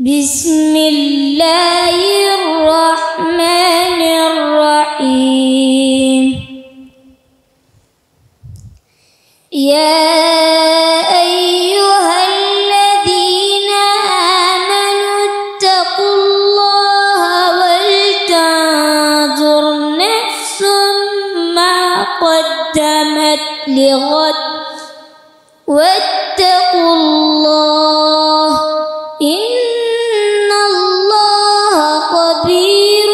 بسم الله الرحمن الرحيم. يا أيها الذين آمنوا اتقوا الله ولتنظر نفس ما قدمت لغد واتقوا الله إن الله خبير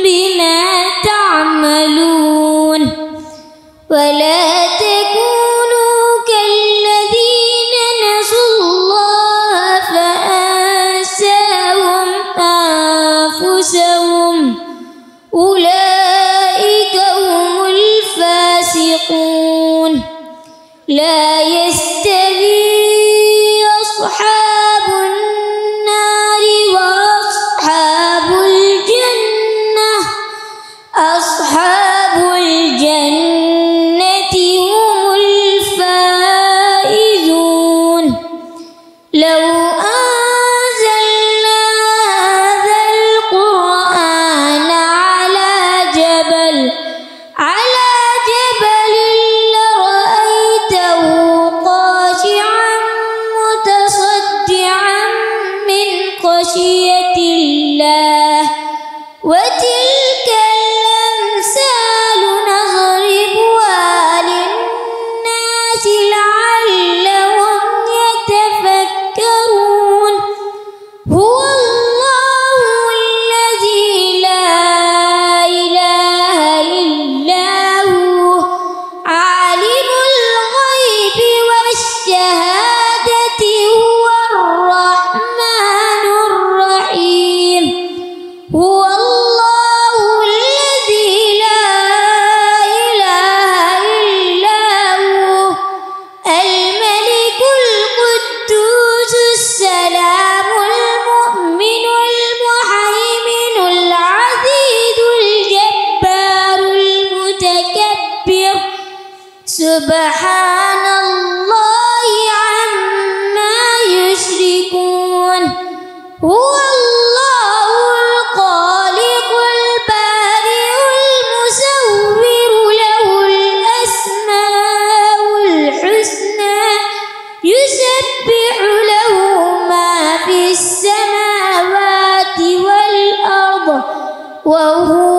بما تعملون. ولا تكونوا كالذين نسوا الله فأنساهم أنفسهم أولئك هم الفاسقون. لا يستوي أصحاب النار وأصحاب الجنة. أصحاب الجنة هم الفائزون. لو أنزلنا هذا القرآن على جبل لرأيته خاشعا متصدعا من خشية الله. وتلك الأمثال نضربها للناس لعلهم يتفكرون. هو الله الذي لا إله إلا هو عالم الغيب والشهادة هو الرحمن الرحيم. هو الله الذي لا إله إلا هو الملك القدوس السلام المؤمن المهيمن العزيز الجبار المتكبر. سبحان الله عما يشركون. هو الله الخالق البارئ المصور له الأسماء الحسنى يسبح له ما في السماوات والأرض وهو